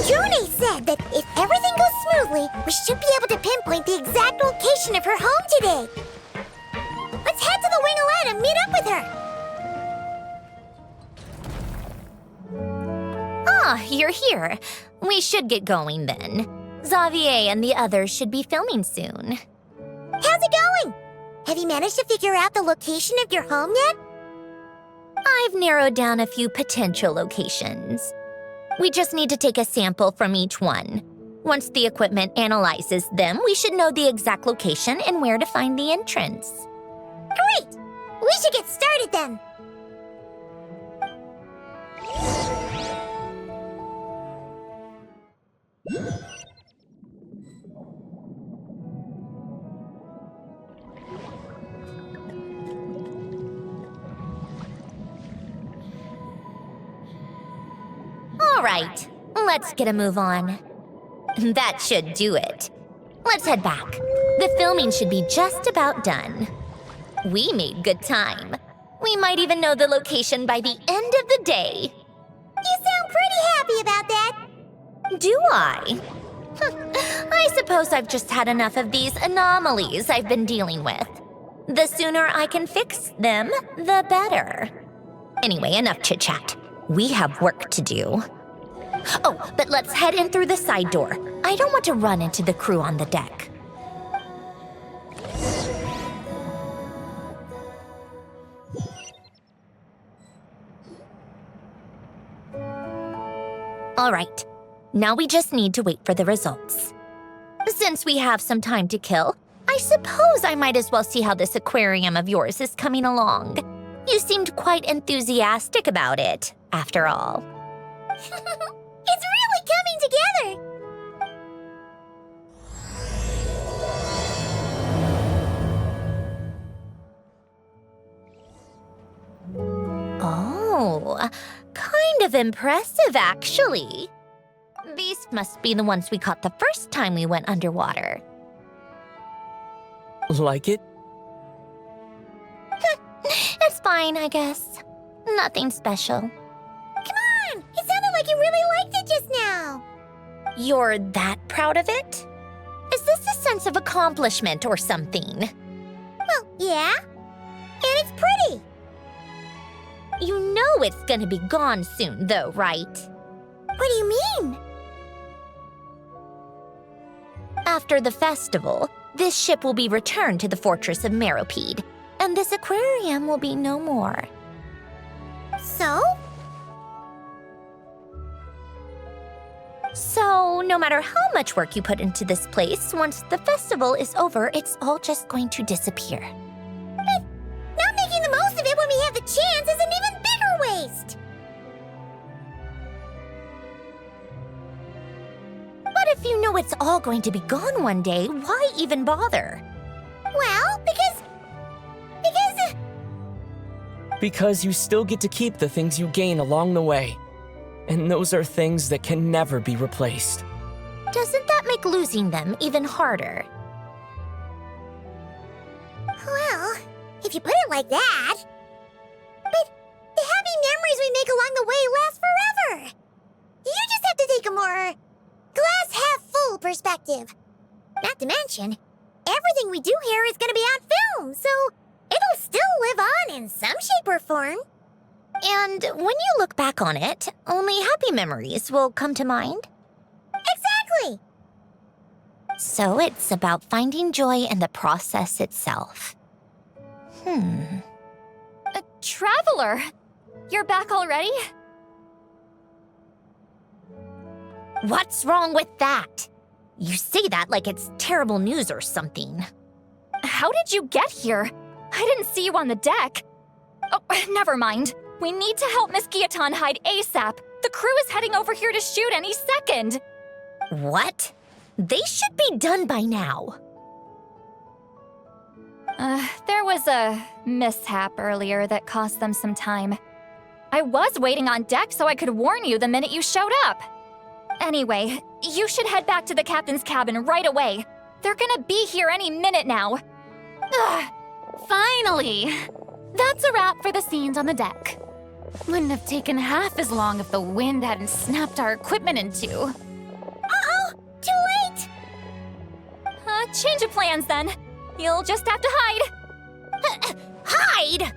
June said that if everything goes smoothly, we should be able to pinpoint the exact location of her home today. Let's head to the winglet and meet up with her. Ah, you're here. We should get going then. Xavier and the others should be filming soon. How's it going? Have you managed to figure out the location of your home yet? I've narrowed down a few potential locations. We just need to take a sample from each one. Once the equipment analyzes them, we should know the exact location and where to find the entrance. Great! We should get started then. All right, let's get a move on. That should do it. Let's head back. The filming should be just about done. We made good time. We might even know the location by the end of the day. You sound pretty happy about that. Do I? I suppose I've just had enough of these anomalies I've been dealing with. The sooner I can fix them, the better. Anyway, enough chit-chat. We have work to do. Oh, but let's head in through the side door. I don't want to run into the crew on the deck. All right, now we just need to wait for the results. Since we have some time to kill, I suppose I might as well see how this aquarium of yours is coming along. You seemed quite enthusiastic about it, after all. It's really coming together! Oh, kind of impressive, actually. These must be the ones we caught the first time we went underwater. Like it? It's fine, I guess. Nothing special. Come on! It sounded like you really liked it just now. You're that proud of it? Is this a sense of accomplishment or something? Well, yeah. And it's pretty. You know it's gonna be gone soon, though, right? What do you mean? After the festival, this ship will be returned to the fortress of Meropide, and this aquarium will be no more. So? So, no matter how much work you put into this place, once the festival is over, it's all just going to disappear. But not making the most of it when we have the chance is an even bigger waste. But if you know it's all going to be gone one day, why even bother? Well, because Because you still get to keep the things you gain along the way. And those are things that can never be replaced. Doesn't that make losing them even harder? well, if you put it like that. But the happy memories we make along the way last forever. You just have to take a more glass half full perspective. Not to mention, everything we do here is going to be on film, so it'll still live on in some shape or form. And when you look back on it, only happy memories will come to mind? Exactly! So it's about finding joy in the process itself. Traveler! You're back already? What's wrong with that? You say that like it's terrible news or something. How did you get here? I didn't see you on the deck. Oh, never mind. We need to help Miss Guillotin hide ASAP. The crew is heading over here to shoot any second. What? They should be done by now. There was a mishap earlier that cost them some time. I was waiting on deck so I could warn you the minute you showed up. Anyway, you should head back to the captain's cabin right away. They're gonna be here any minute now. Ugh, finally! That's a wrap for the scenes on the deck. Wouldn't have taken half as long if the wind hadn't snapped our equipment in two. Change of plans then. You'll just have to hide. Hide?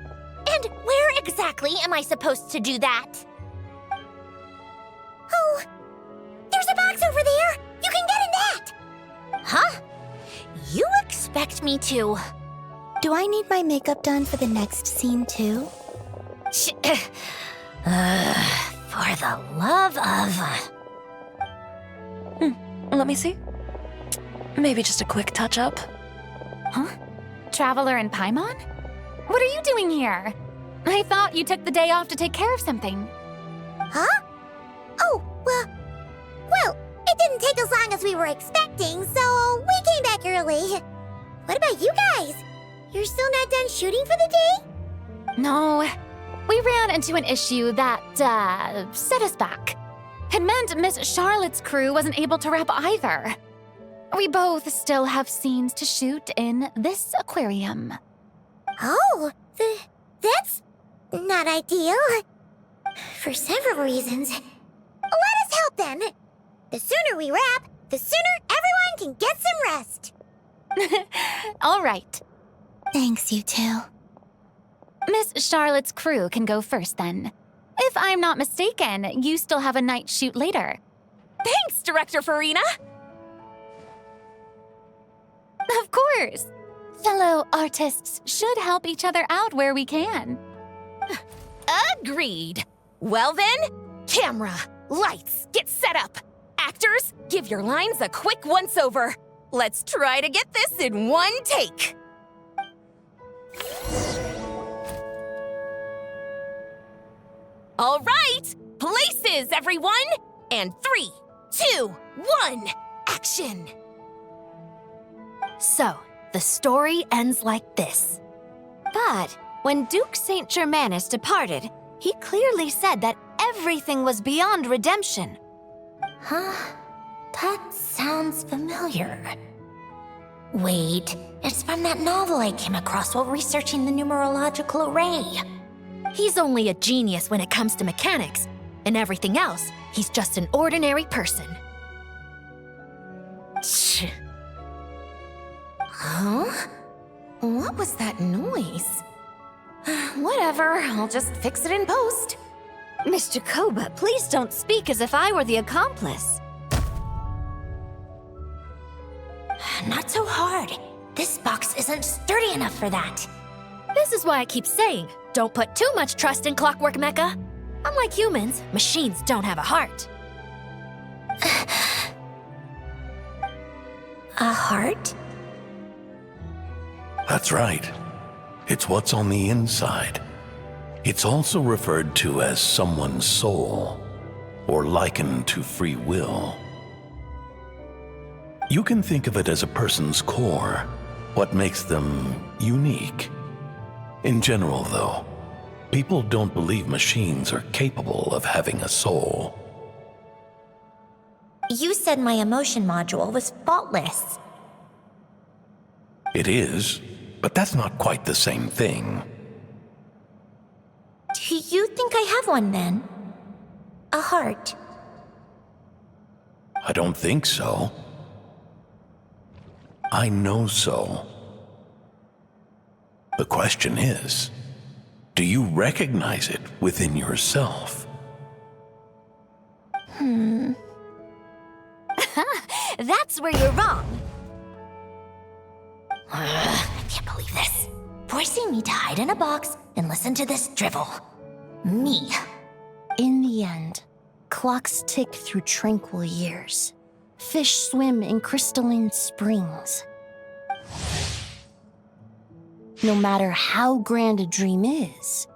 And where exactly am I supposed to do that? Oh, there's a box over there. You can get in that. Huh? You expect me to... Do I need my makeup done for the next scene too? For the love of... Let me see. Maybe just a quick touch-up. Huh? Traveler in Paimon? What are you doing here? I thought you took the day off to take care of something. Huh? Oh, well, it didn't take as long as we were expecting, so we came back early. What about you guys? You're still not done shooting for the day? No, we ran into an issue that, set us back. It meant Miss Charlotte's crew wasn't able to wrap either. We both still have scenes to shoot in this aquarium. Oh, that's not ideal. For several reasons. Let us help then. The sooner we wrap, the sooner everyone can get some rest. All right. Thanks, you two. Miss Charlotte's crew can go first then. If I'm not mistaken, you still have a night shoot later. Thanks, Director Farina! Of course. Fellow artists should help each other out where we can. Agreed. Well then, camera, lights, get set up. Actors, give your lines a quick once-over. Let's try to get this in one take. All right, places, everyone! And 3, 2, 1, action! So, the story ends like this. But when Duke St. Germanus departed, he clearly said that everything was beyond redemption. Huh? That sounds familiar. Wait, it's from that novel I came across while researching the numerological array. He's only a genius when it comes to mechanics, and everything else, he's just an ordinary person. Huh? What was that noise? Whatever, I'll just fix it in post. Mr. Koba, please don't speak as if I were the accomplice. Not so hard. This box isn't sturdy enough for that. This is why I keep saying, don't put too much trust in Clockwork Mecha. Unlike humans, machines don't have a heart. A heart? That's right. It's what's on the inside. It's also referred to as someone's soul, or likened to free will. You can think of it as a person's core, what makes them unique. In general, though, people don't believe machines are capable of having a soul. You said my emotion module was faultless. It is, but that's not quite the same thing. Do you think I have one then? A heart? I don't think so. I know so. The question is, do you recognize it within yourself? That's where you're wrong. I can't believe this. Forcing me to hide in a box and listen to this drivel. Me. In the end, clocks tick through tranquil years. Fish swim in crystalline springs. No matter how grand a dream is,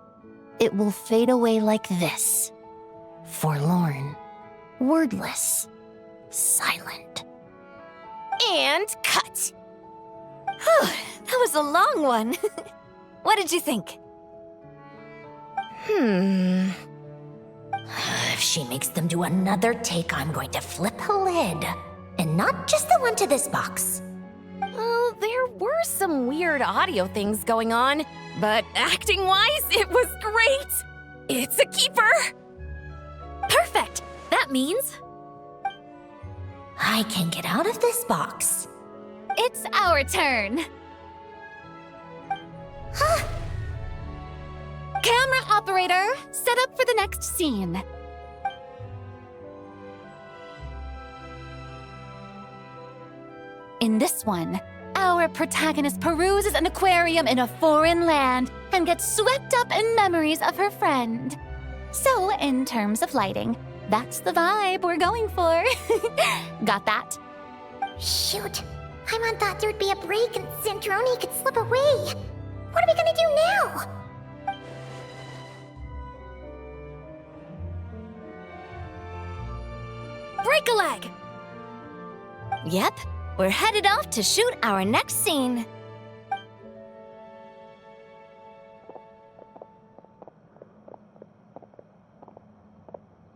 it will fade away like this. Forlorn, wordless, silent. And cut. That was a long one. What did you think? If she makes them do another take, I'm going to flip a lid. And not just the one to this box. Well, there were some weird audio things going on, but acting-wise, it was great. It's a keeper. Perfect! That means... I can get out of this box. It's our turn. Camera operator, set up for the next scene. In this one, our protagonist peruses an aquarium in a foreign land and gets swept up in memories of her friend. So, in terms of lighting, that's the vibe we're going for. Got that? Shoot. Paimon thought there would be a break and Centrone could slip away. What are we gonna do now? Break a leg! Yep, we're headed off to shoot our next scene.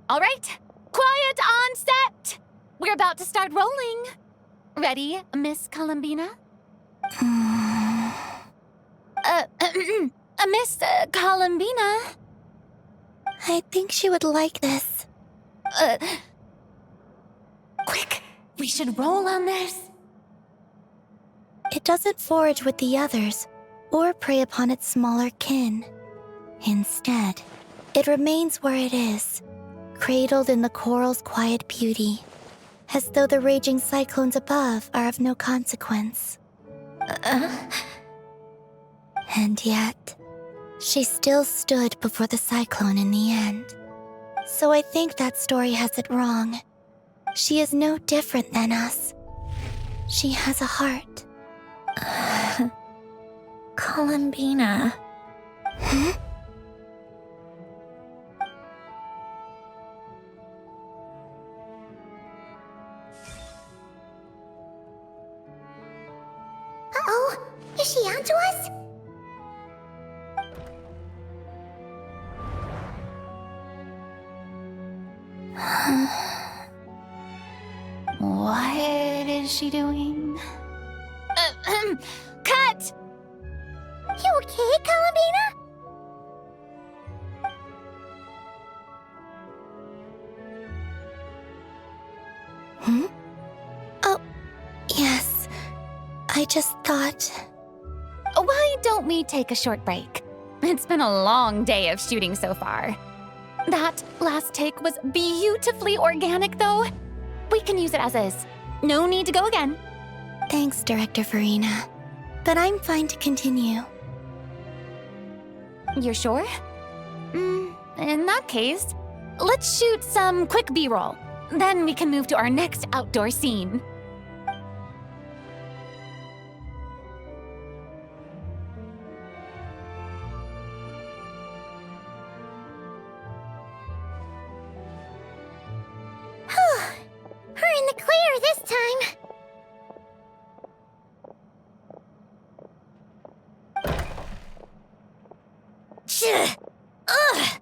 All right, quiet on set! We're about to start rolling. Ready, Miss Columbina? Miss Columbina? I think she would like this. Quick, we should roll on this. It doesn't forage with the others or prey upon its smaller kin. Instead, it remains where it is, cradled in the coral's quiet beauty, as though the raging cyclones above are of no consequence. And yet, she still stood before the cyclone in the end. So I think that story has it wrong. She is no different than us. She has a heart. Columbina. Uh-oh. Is she onto us? What is she doing? Cut! You okay, Columbina? Oh, yes. I just thought... Why don't we take a short break? It's been a long day of shooting so far. That last take was beautifully organic, though. We can use it as is. No need to go again. Thanks, Director Farina. But I'm fine to continue. You're sure? In that case, let's shoot some quick B-roll. Then we can move to our next outdoor scene. We're in the clear this time. Ugh!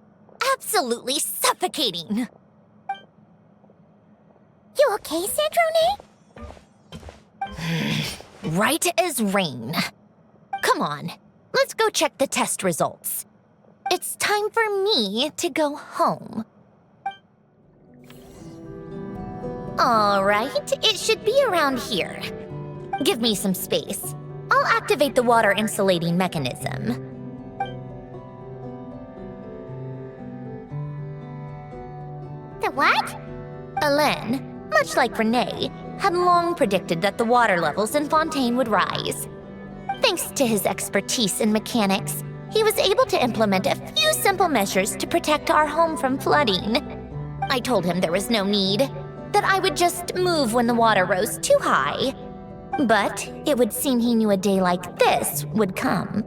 Absolutely suffocating. You okay, Centrone? Right as rain. Come on, let's go check the test results. It's time for me to go home. All right, it should be around here. Give me some space. I'll activate the water insulating mechanism. The what? Alain, much like Renee, had long predicted that the water levels in Fontaine would rise. Thanks to his expertise in mechanics, he was able to implement a few simple measures to protect our home from flooding. I told him there was no need, that I would just move when the water rose too high. But it would seem he knew a day like this would come.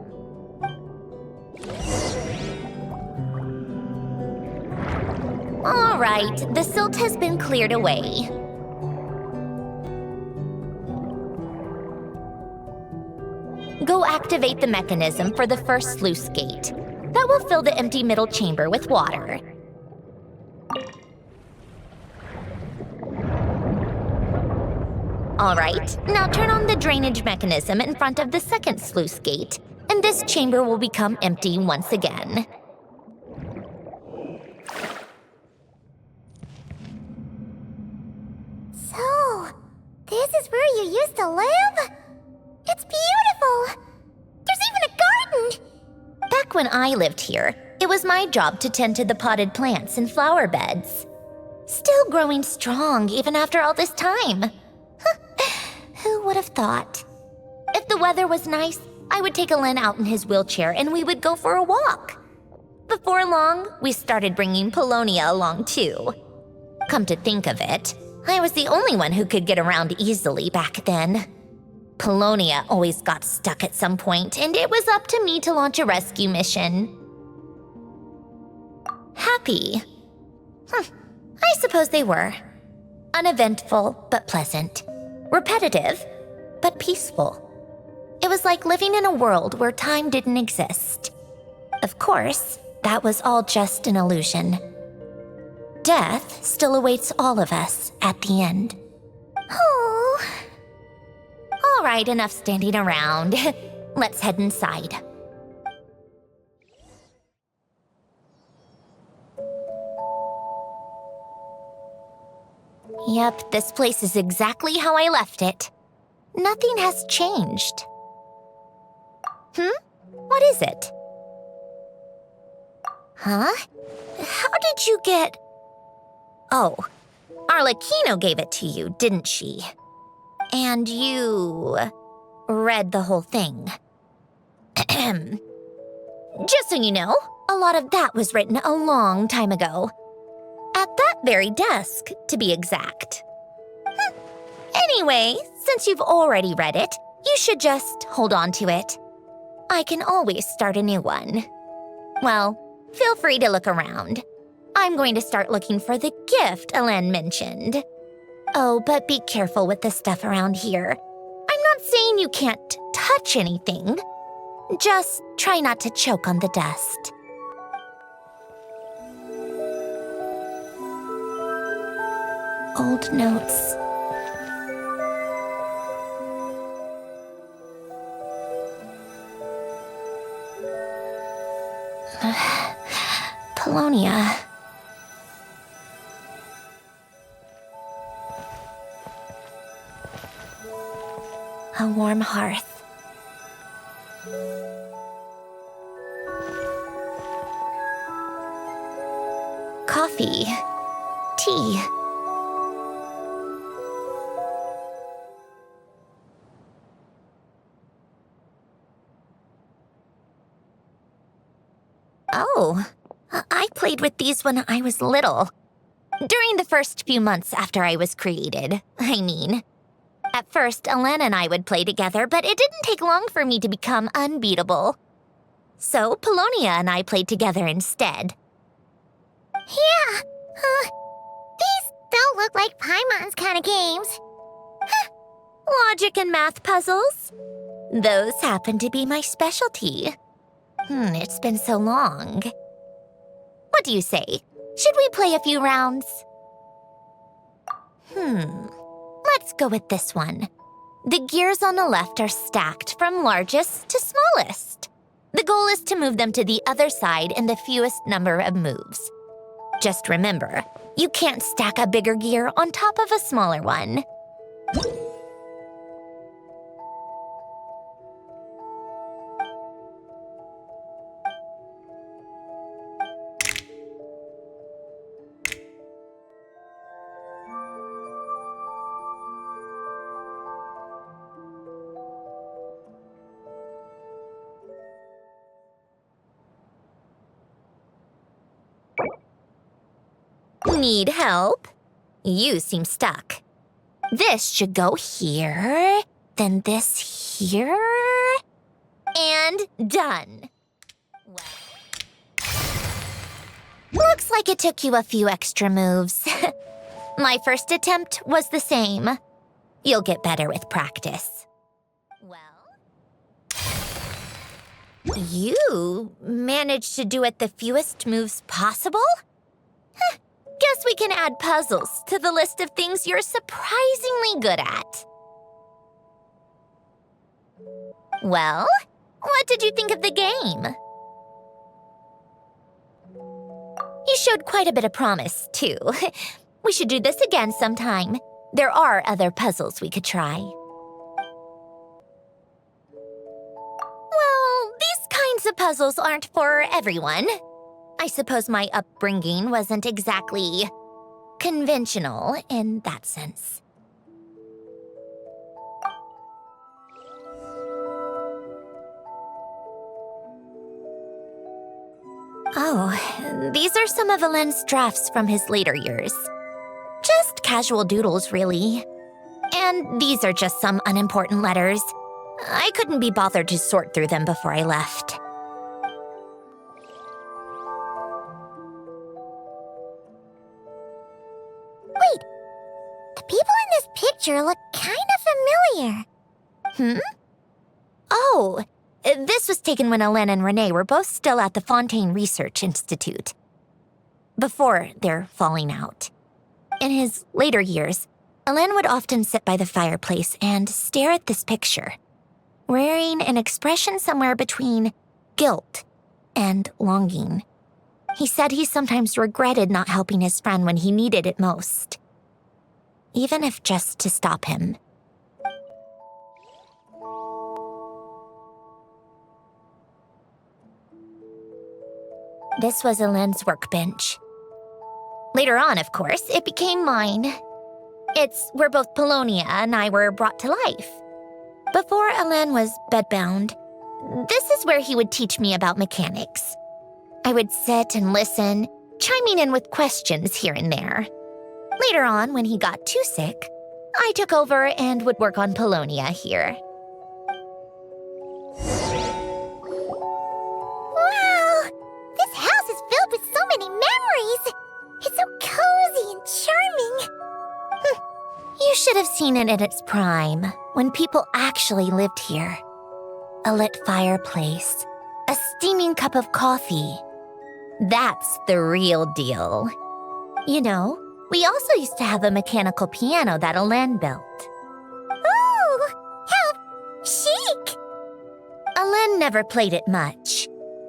All right, the silt has been cleared away. Go activate the mechanism for the first sluice gate. That will fill the empty middle chamber with water. All right, now turn on the drainage mechanism in front of the second sluice gate, and this chamber will become empty once again. So, this is where you used to live? Back when I lived here, it was my job to tend to the potted plants and flower beds. Still growing strong even after all this time. Who would have thought? If the weather was nice, I would take Alen out in his wheelchair and we would go for a walk. Before long, we started bringing Polonia along too. Come to think of it, I was the only one who could get around easily back then. Polonia always got stuck at some point, and it was up to me to launch a rescue mission. Happy. I suppose they were. Uneventful, but pleasant. Repetitive, but peaceful. It was like living in a world where time didn't exist. Of course, that was all just an illusion. Death still awaits all of us at the end. Oh. All right, enough standing around. Let's head inside. Yep, this place is exactly how I left it. Nothing has changed. What is it? Huh? How did you get... Oh, Arlecchino gave it to you, didn't she? And you... read the whole thing. Just so you know, a lot of that was written a long time ago. At that very desk, to be exact. Anyway, since you've already read it, you should just hold on to it. I can always start a new one. Well, feel free to look around. I'm going to start looking for the gift Alen mentioned. Oh, but be careful with the stuff around here. I'm not saying you can't touch anything. Just try not to choke on the dust. Old notes. Polonia. A warm hearth. Coffee. Tea. Oh, I played with these when I was little. During the first few months after I was created, I mean. At first, Alen and I would play together, but it didn't take long for me to become unbeatable. So, Polonia and I played together instead. Yeah, these don't look like Paimon's kind of games. Logic and math puzzles? Those happen to be my specialty. It's been so long. What do you say? Should we play a few rounds? Let's go with this one. The gears on the left are stacked from largest to smallest. The goal is to move them to the other side in the fewest number of moves. Just remember, you can't stack a bigger gear on top of a smaller one. Need help? You seem stuck. This should go here, then this here, and done. Well, looks like it took you a few extra moves. My first attempt was the same. You'll get better with practice. Well, you managed to do it the fewest moves possible? Guess we can add puzzles to the list of things you're surprisingly good at. Well, what did you think of the game? You showed quite a bit of promise, too. We should do this again sometime. There are other puzzles we could try. Well, these kinds the puzzles aren't for everyone. I suppose my upbringing wasn't exactly conventional in that sense. Oh, these are some of Alen's drafts from his later years. Just casual doodles, really. And these are just some unimportant letters. I couldn't be bothered to sort through them before I left. Wait, the people in this picture look kind of familiar. Oh, this was taken when Alen and Renee were both still at the Fontaine Research Institute. Before their falling out. In his later years, Alen would often sit by the fireplace and stare at this picture, wearing an expression somewhere between guilt and longing. He said he sometimes regretted not helping his friend when he needed it most, even if just to stop him. This was Alen's workbench. Later on, of course, it became mine. It's where both Polonia and I were brought to life. Before Alen was bedbound, this is where he would teach me about mechanics. I would sit and listen, chiming in with questions here and there. Later on, when he got too sick, I took over and would work on Polonia here. Wow! This house is filled with so many memories! It's so cozy and charming! You should have seen it in its prime, when people actually lived here. A lit fireplace, a steaming cup of coffee. That's the real deal. You know, we also used to have a mechanical piano that Alen built. Ooh! How chic! Alen never played it much.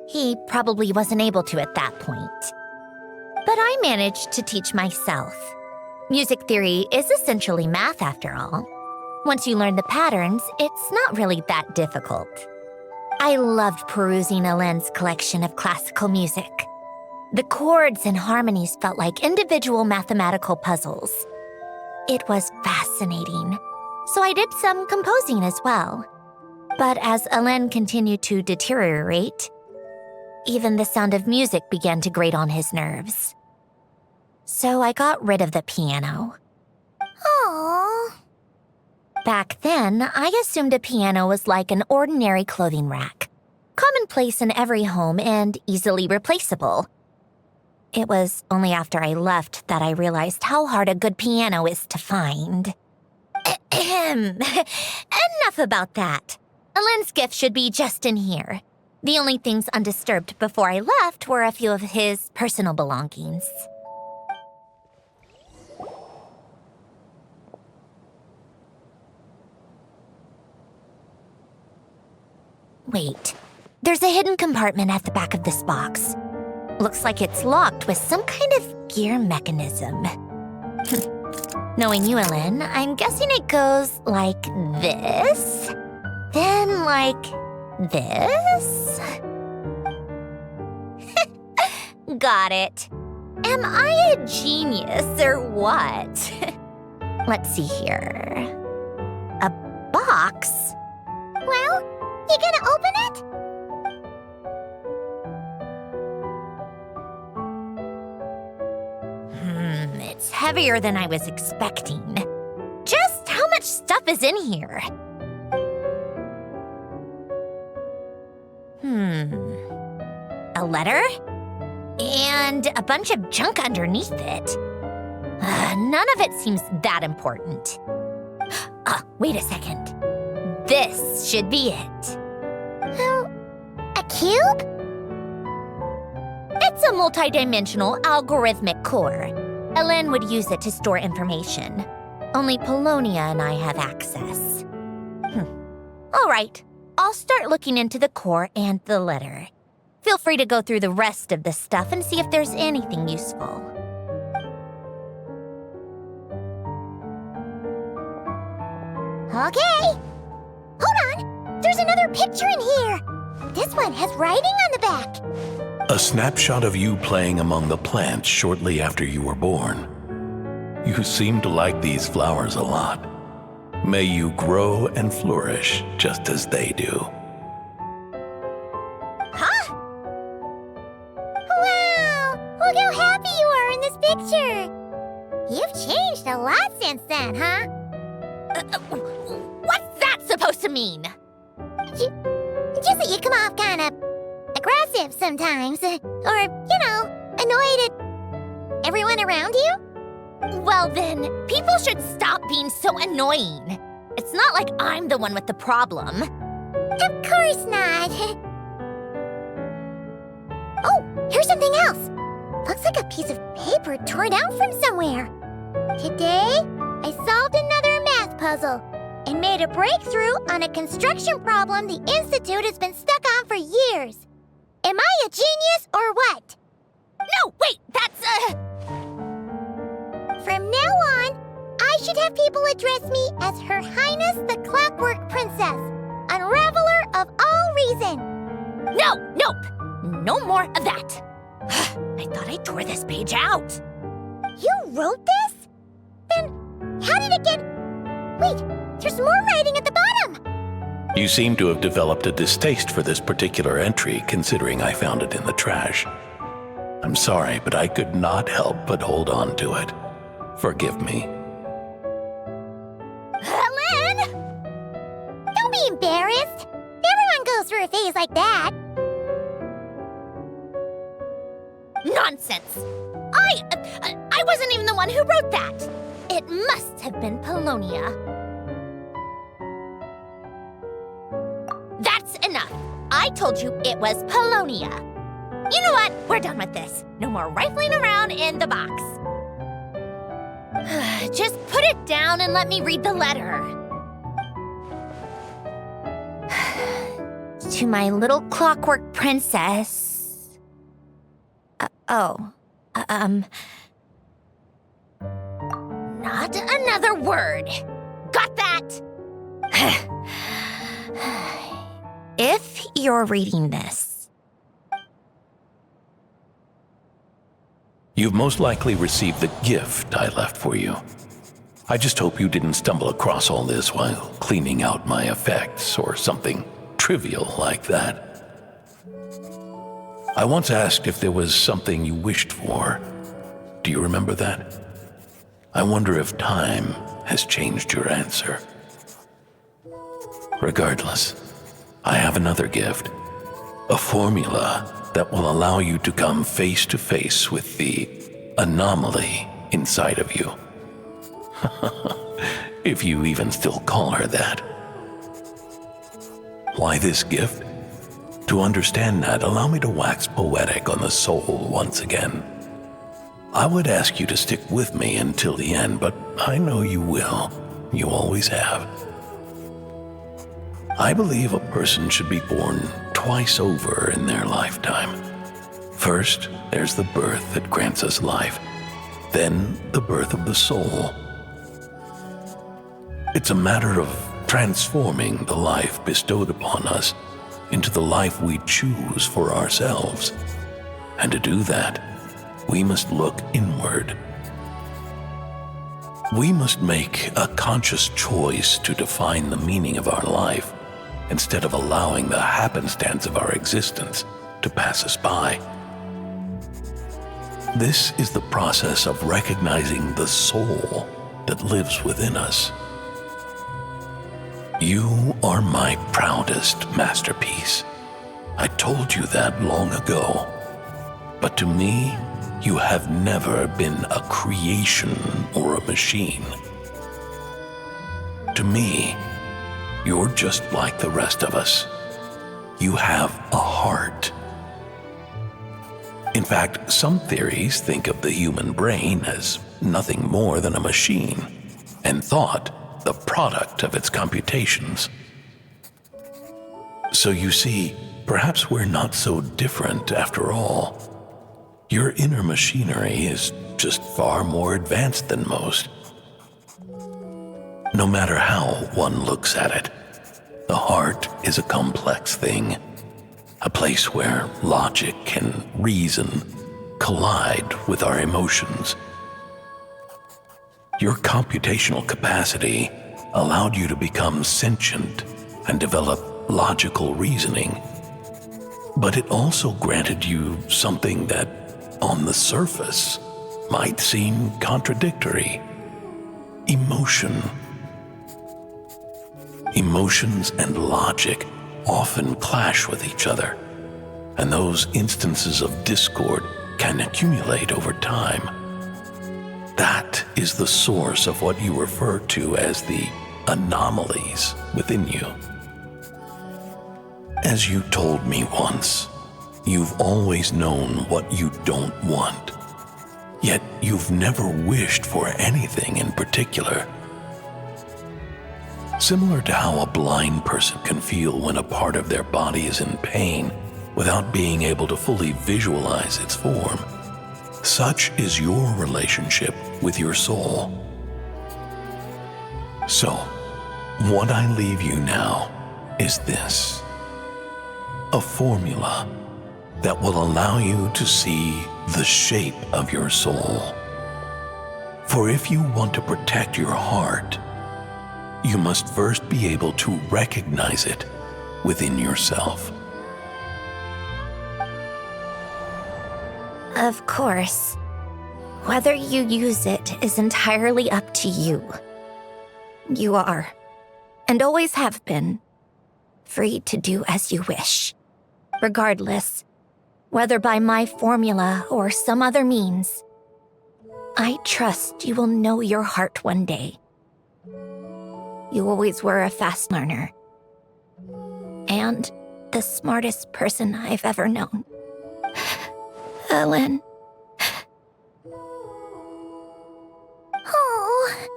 He probably wasn't able to at that point. But I managed to teach myself. Music theory is essentially math after all. Once you learn the patterns, it's not really that difficult. I loved perusing Alen's collection of classical music. The chords and harmonies felt like individual mathematical puzzles. It was fascinating, so I did some composing as well. But as Alen continued to deteriorate, even the sound of music began to grate on his nerves. So I got rid of the piano. Aww. Back then, I assumed a piano was like an ordinary clothing rack, commonplace in every home and easily replaceable. It was only after I left that I realized how hard a good piano is to find. Enough about that. Alen's gift should be just in here. The only things undisturbed before I left were a few of his personal belongings. Wait, there's a hidden compartment at the back of this box. Looks like it's locked with some kind of gear mechanism. Knowing you, Alen, I'm guessing it goes like this, then like this. Got it. Am I a genius or what? Let's see here. A box? Well, you gonna open it? It's heavier than I was expecting. Just how much stuff is in here? A letter? And a bunch of junk underneath it. None of it seems that important. Wait a second. This should be it. A cube? It's a multidimensional algorithmic core. Alen would use it to store information. Only Polonia and I have access. All right, I'll start looking into the core and the letter. Feel free to go through the rest of the stuff and see if there's anything useful. Okay. Hold on. There's another picture in here. This one has writing on the back. A snapshot of you playing among the plants shortly after you were born. You seem to like these flowers a lot. May you grow and flourish just as they do. Huh? Wow! Look how happy you are in this picture. You've changed a lot since then, huh? What's that supposed to mean? Just that you come off kind of aggressive sometimes. Or, annoyed at everyone around you. Well then, people should stop being so annoying. It's not like I'm the one with the problem. Of course not. Oh, here's something else. Looks like a piece of paper torn out from somewhere. Today, I solved another math puzzle and made a breakthrough on a construction problem the Institute has been stuck on for years. Am I a genius or what? No, wait, that's From now on, I should have people address me as Her Highness the Clockwork Princess, Unraveler of all reason. Nope, no more of that. I thought I tore this page out. You wrote this? Then how did it get... Wait, there's more writing at the bottom. You seem to have developed a distaste for this particular entry, considering I found it in the trash. I'm sorry, but I could not help but hold on to it. Forgive me. Lynn! Don't be embarrassed. Everyone goes through a phase like that. Nonsense. I wasn't even the one who wrote that. It must have been Polonia. That's enough. I told you it was Polonia. You know what? We're done with this. No more rifling around in the box. Just put it down and let me read the letter. To my little clockwork princess. Not another word. Got that? If you're reading this. You've most likely received the gift I left for you. I just hope you didn't stumble across all this while cleaning out my effects or something trivial like that. I once asked if there was something you wished for. Do you remember that? I wonder if time has changed your answer. Regardless, I have another gift. A formula that will allow you to come face to face with the anomaly inside of you. If you even still call her that. Why this gift? To understand that, allow me to wax poetic on the soul once again. I would ask you to stick with me until the end, but I know you will. You always have. I believe a person should be born twice over in their lifetime. First, there's the birth that grants us life, then the birth of the soul. It's a matter of transforming the life bestowed upon us into the life we choose for ourselves. And to do that, we must look inward. We must make a conscious choice to define the meaning of our life instead of allowing the happenstance of our existence to pass us by. This is the process of recognizing the soul that lives within us. You are my proudest masterpiece. I told you that long ago. But to me, you have never been a creation or a machine. To me, you're just like the rest of us. You have a heart. In fact, some theories think of the human brain as nothing more than a machine, and thought the product of its computations. So you see, perhaps we're not so different after all. Your inner machinery is just far more advanced than most. No matter how one looks at it, the heart is a complex thing. a place where logic and reason collide with our emotions. Your computational capacity allowed you to become sentient and develop logical reasoning. But it also granted you something that, on the surface, might seem contradictory: emotion. Emotions and logic often clash with each other, and those instances of discord can accumulate over time. That is the source of what you refer to as the anomalies within you. As you told me once, you've always known what you don't want, yet you've never wished for anything in particular. Similar to how a blind person can feel when a part of their body is in pain without being able to fully visualize its form, such is your relationship with your soul. So, what I leave you now is this: a formula that will allow you to see the shape of your soul. For if you want to protect your heart, you must first be able to recognize it within yourself. Of course. Whether you use it is entirely up to you. You are, and always have been, free to do as you wish. Regardless, whether by my formula or some other means, I trust you will know your heart one day. You always were a fast learner, and the smartest person I've ever known. Ellen. Oh.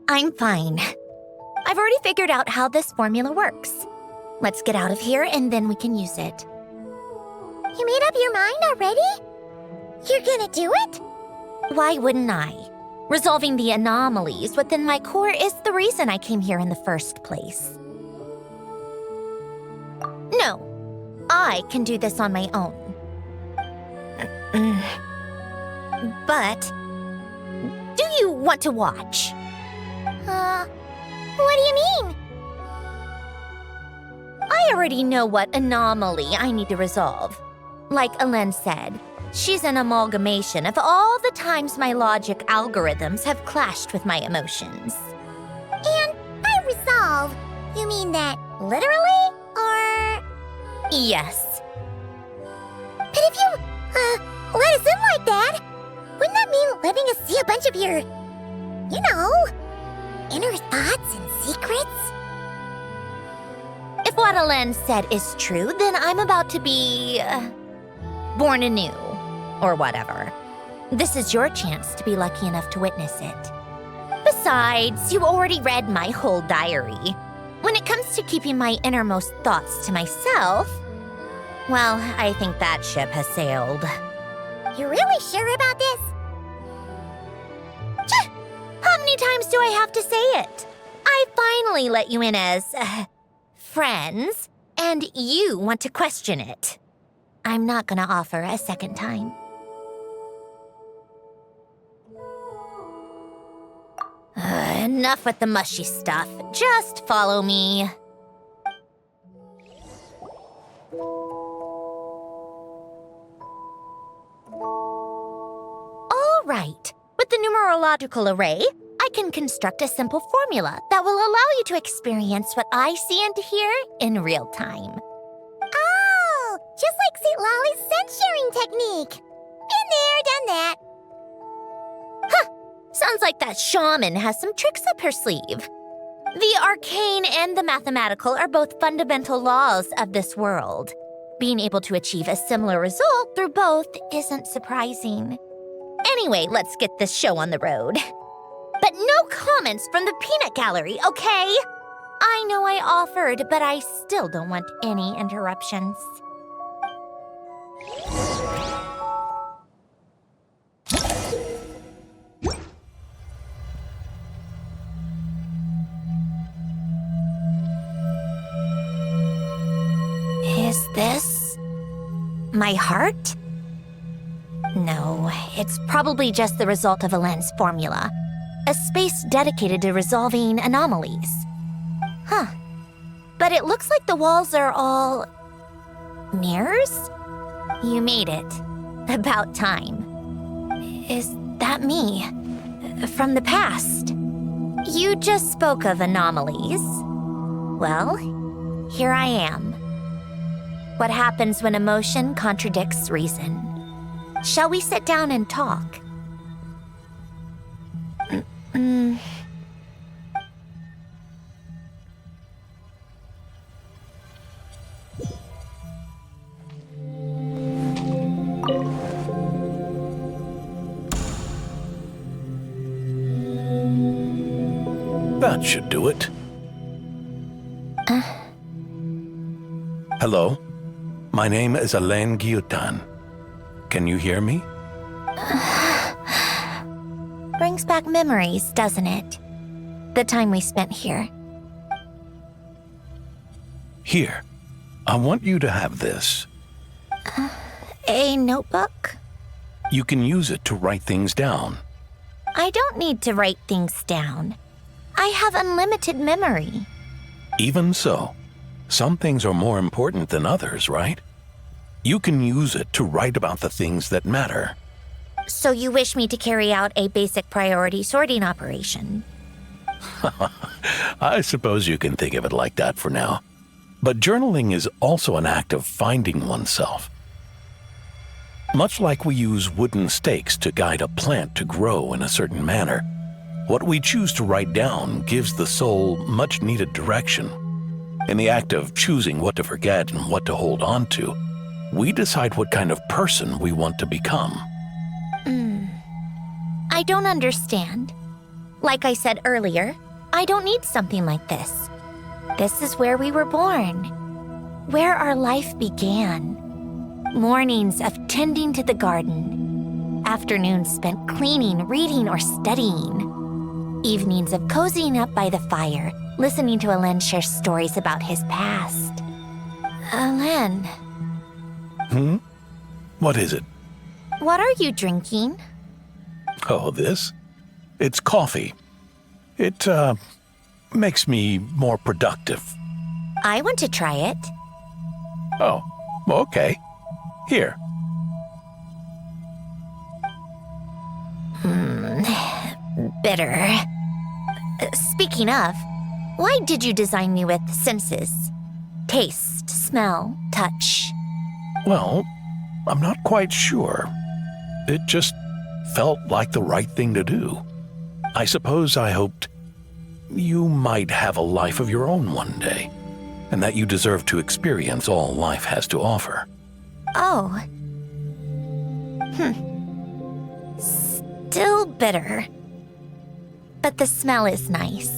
I'm fine. I've already figured out how this formula works. Let's get out of here and then we can use it. You made up your mind already? You're gonna do it? Why wouldn't I? Resolving the anomalies within my core is the reason I came here in the first place. No, I can do this on my own. But, do you want to watch? What do you mean? I already know what anomaly I need to resolve. Like Alen said, she's an amalgamation of all the times my logic algorithms have clashed with my emotions. And by resolve, you mean that literally, or...? Yes. But if you, let us in like that, wouldn't that mean letting us see a bunch of your, you know, inner thoughts and secrets? If what Alen said is true, then I'm about to be... born anew, or whatever. This is your chance to be lucky enough to witness it. Besides, you already read my whole diary. When it comes to keeping my innermost thoughts to myself, well, I think that ship has sailed. You really sure about this? How many times do I have to say it? I finally let you in as, friends, and you want to question it. I'm not gonna offer a second time. Enough with the mushy stuff. Just follow me. All right. With the numerological array, I can construct a simple formula that will allow you to experience what I see and hear in real time. Oh, just like St. Lolly's scent-sharing technique. Been there, done that. Sounds like that shaman has some tricks up her sleeve. The arcane and the mathematical are both fundamental laws of this world. Being able to achieve a similar result through both isn't surprising. Anyway, let's get this show on the road. But no comments from the peanut gallery, okay? I know I offered, but I still don't want any interruptions. My heart? No, it's probably just the result of Alain's formula. A space dedicated to resolving anomalies. Huh. But it looks like the walls are all... mirrors? You made it. About time. Is that me? From the past? You just spoke of anomalies. Well, here I am. What happens when emotion contradicts reason? Shall we sit down and talk? That should do it. Hello? My name is Alain Guillotin. Can you hear me? Brings back memories, doesn't it? The time we spent here. Here, I want you to have this. A notebook? You can use it to write things down. I don't need to write things down. I have unlimited memory. Even so, some things are more important than others, right? You can use it to write about the things that matter. So you wish me to carry out a basic priority sorting operation? I suppose you can think of it like that for now. But journaling is also an act of finding oneself. Much like we use wooden stakes to guide a plant to grow in a certain manner, what we choose to write down gives the soul much-needed direction. In the act of choosing what to forget and what to hold on to, we decide what kind of person we want to become. I don't understand. Like I said earlier, I don't need something like this. This is where we were born, where our life began. Mornings of tending to the garden, afternoons spent cleaning, reading, or studying, evenings of cozying up by the fire, listening to Alain share stories about his past. Alain. What is it? What are you drinking? Oh, this? It's coffee. It, makes me more productive. I want to try it. Oh, okay. Here. Bitter. Speaking of, why did you design me with senses? Taste, smell, touch. Well, I'm not quite sure. It just felt like the right thing to do. I suppose I hoped you might have a life of your own one day, and that you deserve to experience all life has to offer. Oh. Still bitter. But the smell is nice.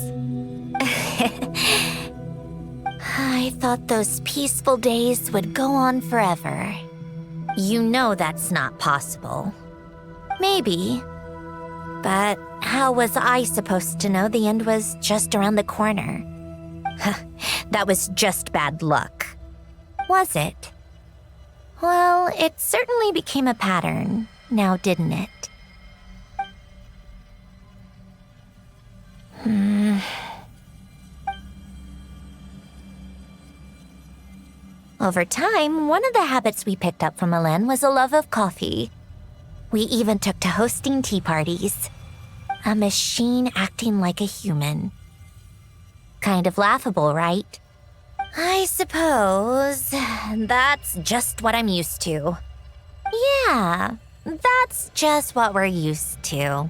I thought those peaceful days would go on forever. You know that's not possible. Maybe. But how was I supposed to know the end was just around the corner? That was just bad luck. Was it? Well, it certainly became a pattern, now didn't it? Over time, one of the habits we picked up from Alain was a love of coffee. We even took to hosting tea parties. A machine acting like a human. Kind of laughable, right? I suppose that's just what I'm used to. Yeah, that's just what we're used to.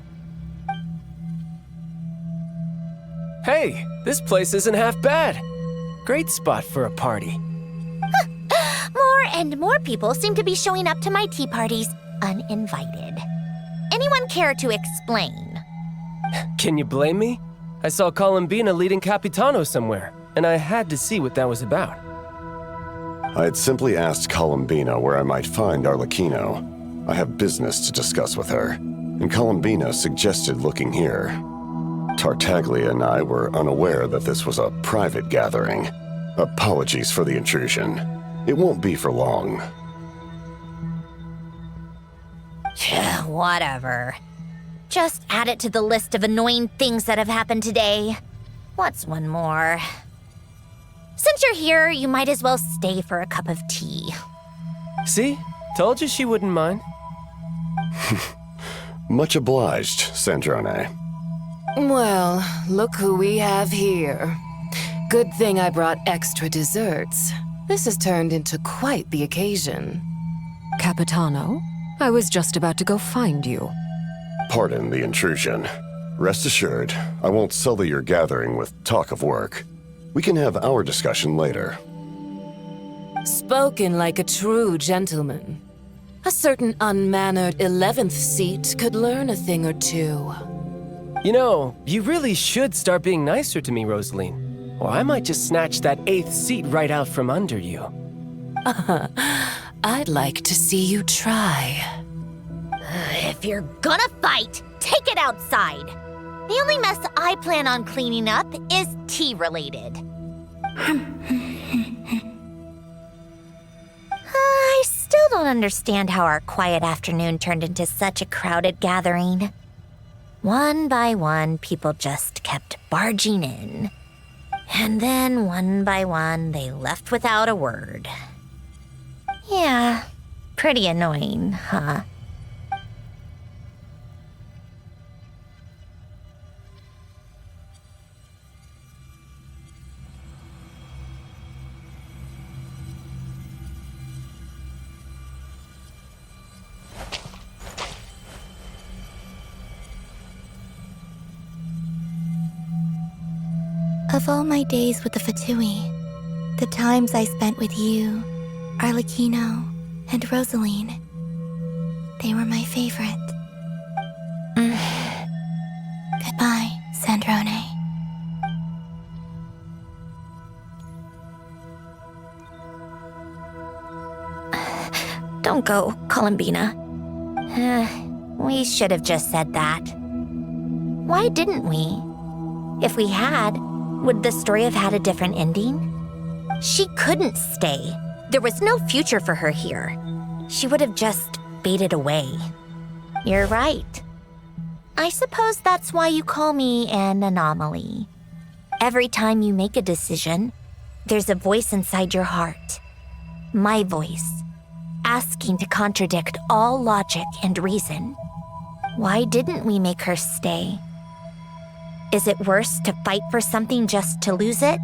Hey, this place isn't half bad. Great spot for a party. More and more people seem to be showing up to my tea parties uninvited. Anyone care to explain? Can you blame me? I saw Columbina leading Capitano somewhere, and I had to see what that was about. I had simply asked Columbina where I might find Arlecchino. I have business to discuss with her, and Columbina suggested looking here. Tartaglia and I were unaware that this was a private gathering. Apologies for the intrusion. It won't be for long. Whatever. Just add it to the list of annoying things that have happened today. What's one more? Since you're here, you might as well stay for a cup of tea. See? Told you she wouldn't mind. Much obliged, Sandrone. Well, look who we have here. Good thing I brought extra desserts. This has turned into quite the occasion. Capitano, I was just about to go find you. Pardon the intrusion. Rest assured, I won't sully your gathering with talk of work. We can have our discussion later. Spoken like a true gentleman. A certain unmannered 11th seat could learn a thing or two. You know, you really should start being nicer to me, Rosaline. Or I might just snatch that 8th seat right out from under you. I'd like to see you try. If you're gonna fight, take it outside. The only mess I plan on cleaning up is tea-related. I still don't understand how our quiet afternoon turned into such a crowded gathering. One by one, people just kept barging in. And then, one by one, they left without a word. Yeah, pretty annoying, huh? Of all my days with the Fatui, the times I spent with you, Arlecchino, and Rosaline, they were my favorite. Goodbye, Sandrone. Don't go, Columbina. We should have just said that. Why didn't we? If we had, would the story have had a different ending? She couldn't stay. There was no future for her here. She would have just faded away. You're right. I suppose that's why you call me an anomaly. Every time you make a decision, there's a voice inside your heart. My voice, asking to contradict all logic and reason. Why didn't we make her stay? Is it worse to fight for something just to lose it?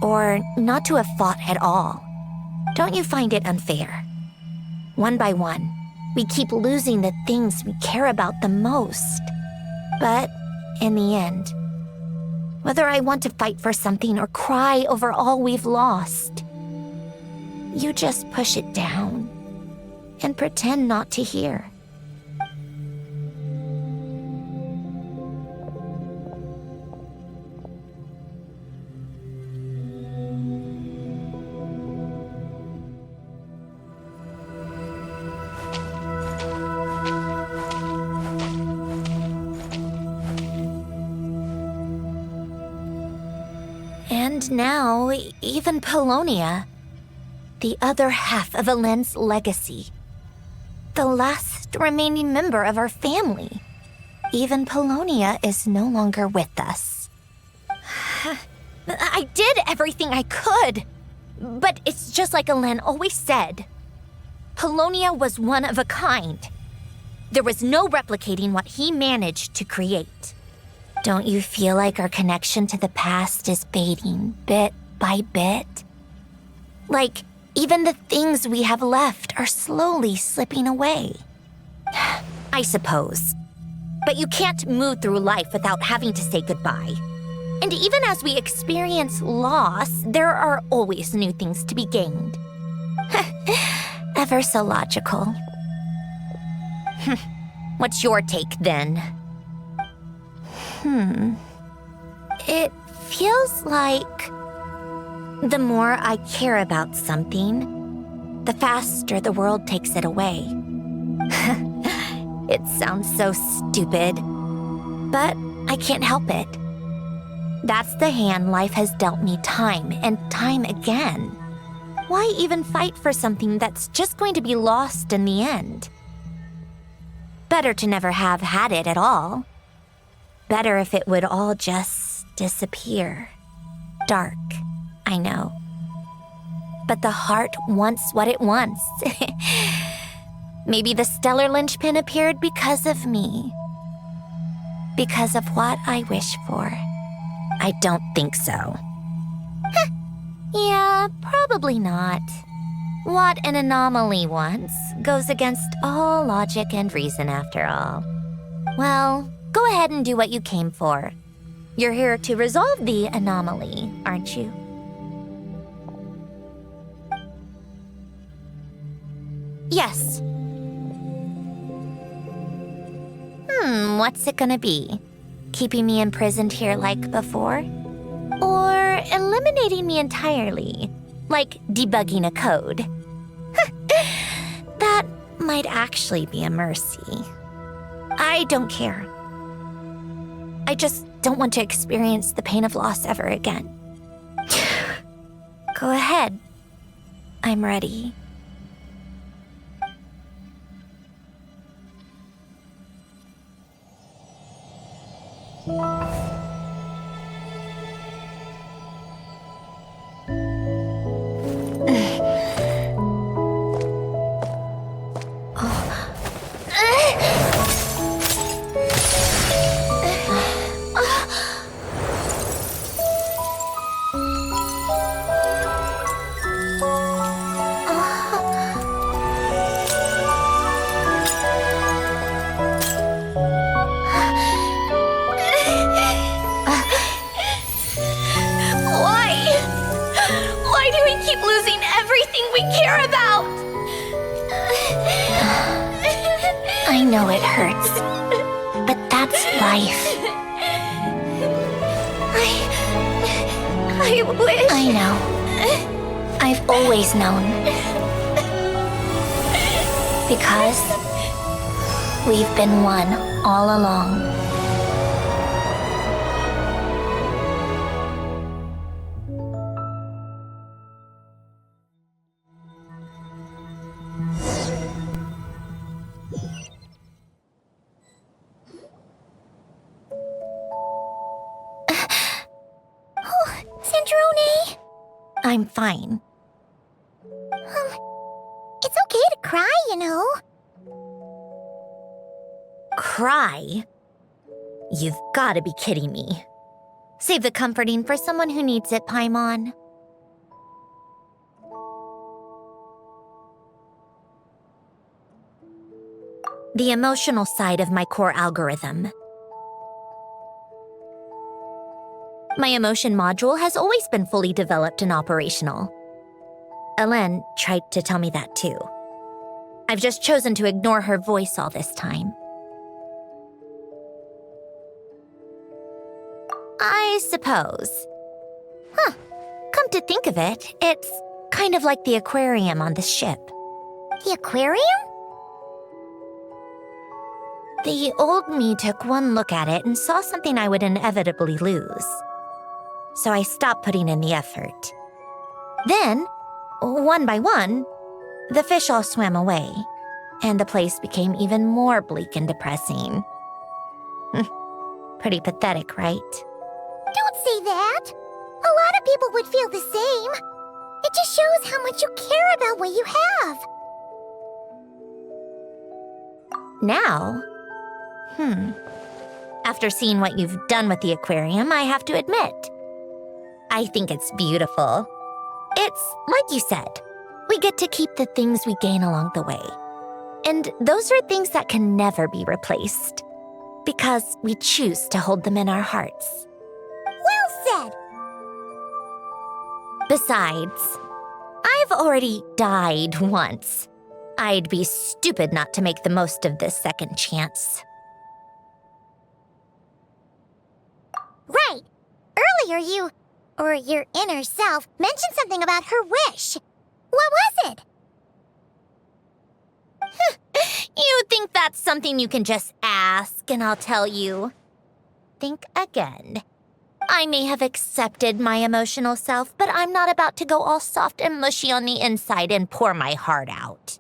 Or not to have fought at all? Don't you find it unfair? One by one, we keep losing the things we care about the most. But in the end, whether I want to fight for something or cry over all we've lost, you just push it down and pretend not to hear. And now, even Polonia, the other half of Elend's legacy, the last remaining member of our family, even Polonia is no longer with us. I did everything I could, but it's just like Elend always said. Polonia was one of a kind. There was no replicating what he managed to create. Don't you feel like our connection to the past is fading bit by bit? Like, even the things we have left are slowly slipping away. I suppose. But you can't move through life without having to say goodbye. And even as we experience loss, there are always new things to be gained. Ever so logical. What's your take, then? It feels like the more I care about something, the faster the world takes it away. It sounds so stupid, but I can't help it. That's the hand life has dealt me time and time again. Why even fight for something that's just going to be lost in the end? Better to never have had it at all. Better if it would all just disappear. Dark, I know. But the heart wants what it wants. Maybe the stellar linchpin appeared because of me. Because of what I wish for. I don't think so. Yeah, probably not. What an anomaly wants goes against all logic and reason after all. Well, go ahead and do what you came for. You're here to resolve the anomaly, aren't you? Yes. What's it gonna be? Keeping me imprisoned here like before? Or eliminating me entirely, like debugging a code? That might actually be a mercy. I don't care. I just don't want to experience the pain of loss ever again. Go ahead. I'm ready. Why do we keep losing everything we care about? I know it hurts, but that's life. I wish... I know. I've always known. Because we've been one all along. Sandrone! I'm fine. It's okay to cry, you know. Cry? You've got to be kidding me. Save the comforting for someone who needs it, Paimon. The emotional side of my core algorithm. My emotion module has always been fully developed and operational. Ellen tried to tell me that too. I've just chosen to ignore her voice all this time. I suppose. Come to think of it, it's kind of like the aquarium on this ship. The aquarium? The old me took one look at it and saw something I would inevitably lose. So I stopped putting in the effort. Then, one by one, the fish all swam away, and the place became even more bleak and depressing. Pretty pathetic, right? Don't say that. A lot of people would feel the same. It just shows how much you care about what you have. Now? After seeing what you've done with the aquarium, I have to admit, I think it's beautiful. It's like you said, we get to keep the things we gain along the way. And those are things that can never be replaced, because we choose to hold them in our hearts. Well said. Besides, I've already died once. I'd be stupid not to make the most of this second chance. Right. Earlier you, or your inner self, mentioned something about her wish. What was it? You think that's something you can just ask and I'll tell you? Think again. I may have accepted my emotional self, but I'm not about to go all soft and mushy on the inside and pour my heart out.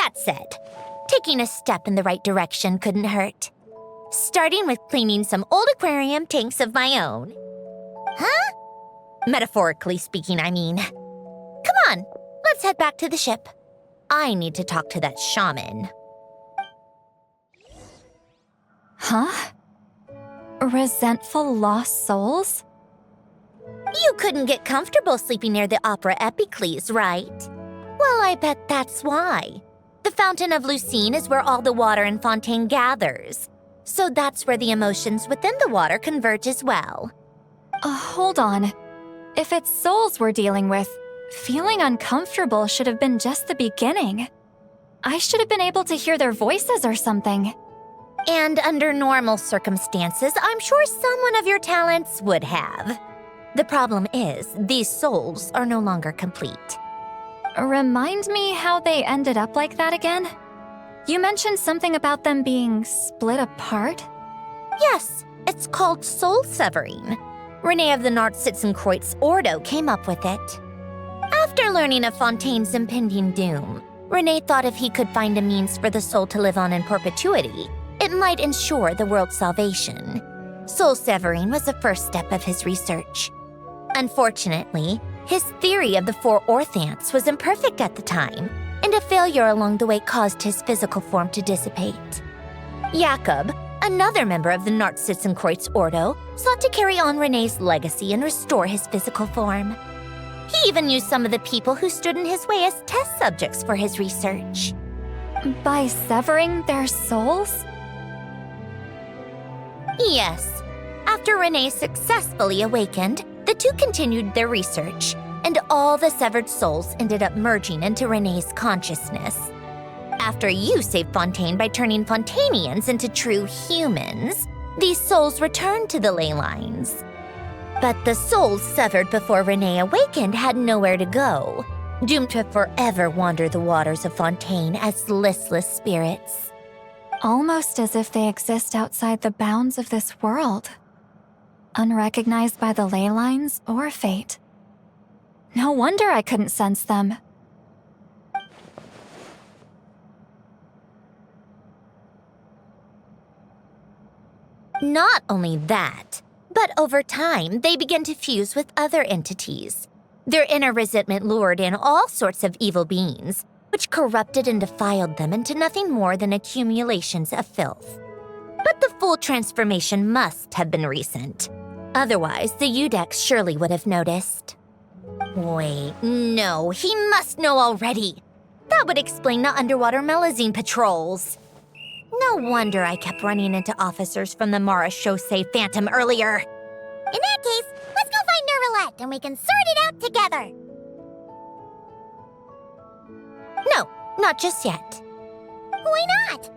That said, taking a step in the right direction couldn't hurt. Starting with cleaning some old aquarium tanks of my own. Huh? Metaphorically speaking, I mean. Come on, let's head back to the ship. I need to talk to that shaman. Huh? Resentful lost souls? You couldn't get comfortable sleeping near the Opera Epicles, right? Well, I bet that's why. The Fountain of Lucine is where all the water in Fontaine gathers. So that's where the emotions within the water converge as well. Hold on. If it's souls we're dealing with, feeling uncomfortable should have been just the beginning. I should have been able to hear their voices or something. And under normal circumstances, I'm sure someone of your talents would have. The problem is, these souls are no longer complete. Remind me how they ended up like that again? You mentioned something about them being split apart? Yes, it's called soul severing. Renee of the Nartsitzenkreuz Ordo came up with it. After learning of Fontaine's impending doom, Renee thought if he could find a means for the soul to live on in perpetuity, it might ensure the world's salvation. Soul severing was the first step of his research. Unfortunately, his theory of the 4 orthants was imperfect at the time, and a failure along the way caused his physical form to dissipate. Jakob, another member of the Nartsitzenkreuz Ordo, sought to carry on Renee's legacy and restore his physical form. He even used some of the people who stood in his way as test subjects for his research. By severing their souls? Yes. After Renee successfully awakened, the two continued their research, and all the severed souls ended up merging into Renee's consciousness. After you saved Fontaine by turning Fontainians into true humans, these souls returned to the ley lines. But the souls severed before Renee awakened had nowhere to go, doomed to forever wander the waters of Fontaine as listless spirits. Almost as if they exist outside the bounds of this world. Unrecognized by the ley lines or fate. No wonder I couldn't sense them. Not only that, but over time, they began to fuse with other entities. Their inner resentment lured in all sorts of evil beings, which corrupted and defiled them into nothing more than accumulations of filth. But the full transformation must have been recent. Otherwise, the Udex surely would have noticed. Wait, no, he must know already. That would explain the underwater Melazine patrols. No wonder I kept running into officers from the Mara Chaussee Phantom earlier. In that case, let's go find Nervalette and we can sort it out together. No, not just yet. Why not?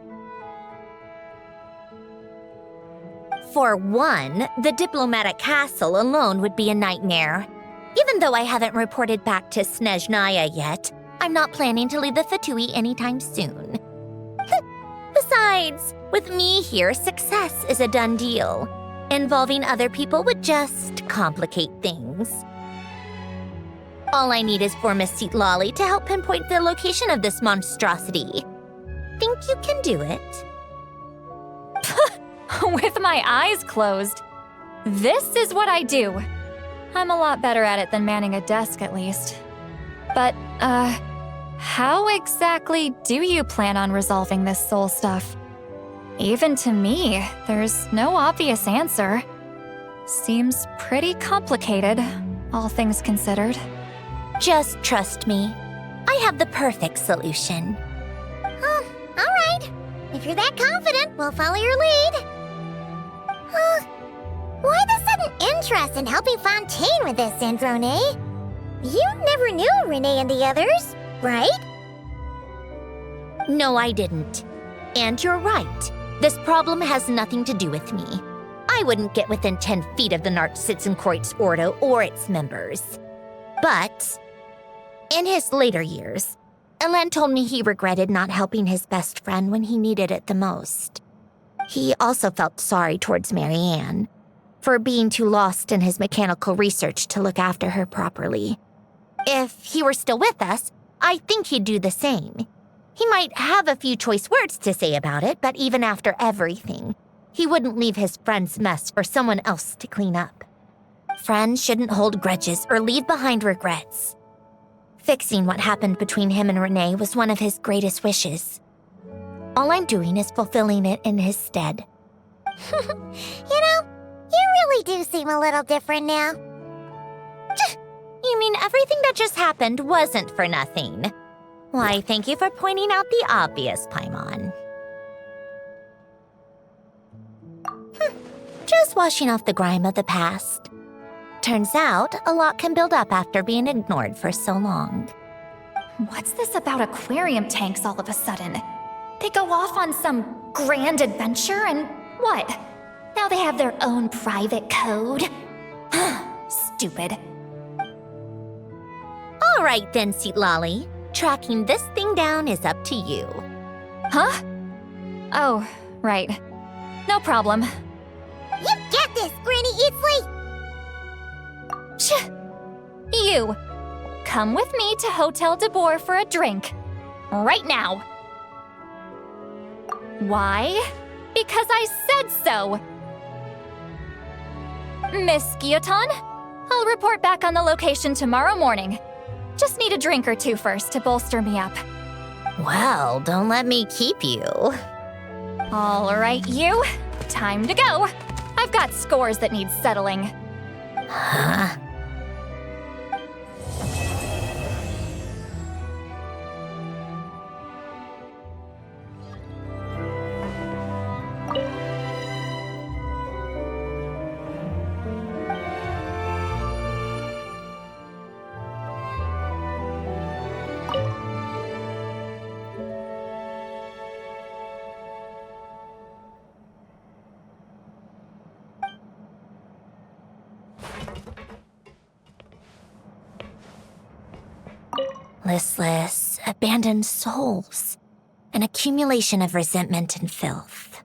For one, the diplomatic castle alone would be a nightmare. Even though I haven't reported back to Snezhnaya yet, I'm not planning to leave the Fatui anytime soon. Besides, with me here, success is a done deal. Involving other people would just complicate things. All I need is for Miss Lolly to help pinpoint the location of this monstrosity. Think you can do it? With my eyes closed. This is what I do. I'm a lot better at it than manning a desk, at least. But, how exactly do you plan on resolving this soul stuff? Even to me, there's no obvious answer. Seems pretty complicated, all things considered. Just trust me. I have the perfect solution. Oh, all right. If you're that confident, we'll follow your lead. Why the sudden interest in helping Fontaine with this, Androne? You never knew Renee and the others, right? No, I didn't. And you're right. This problem has nothing to do with me. I wouldn't get within 10 feet of the Nartsitzenkreuz Ordo or its members. But in his later years, Elen told me he regretted not helping his best friend when he needed it the most. He also felt sorry towards Marianne for being too lost in his mechanical research to look after her properly. If he were still with us, I think he'd do the same. He might have a few choice words to say about it, but even after everything, he wouldn't leave his friend's mess for someone else to clean up. Friends shouldn't hold grudges or leave behind regrets. Fixing what happened between him and Renee was one of his greatest wishes. All I'm doing is fulfilling it in his stead. You know, you really do seem a little different now. You mean everything that just happened wasn't for nothing? Why, thank you for pointing out the obvious, Paimon. Just washing off the grime of the past. Turns out, a lot can build up after being ignored for so long. What's this about aquarium tanks all of a sudden? They go off on some grand adventure and what? Now they have their own private code? Stupid. All right then, Lolly. Tracking this thing down is up to you. Huh? Oh, right. No problem. You get this, Granny Eatsley! You! Come with me to Hotel de Boer for a drink. Right now. Why? Because I said so! Miss Guillotin, I'll report back on the location tomorrow morning. Just need a drink or two first to bolster me up. Well, don't let me keep you. All right, you. Time to go. I've got scores that need settling. Huh? Listless, abandoned souls. An accumulation of resentment and filth.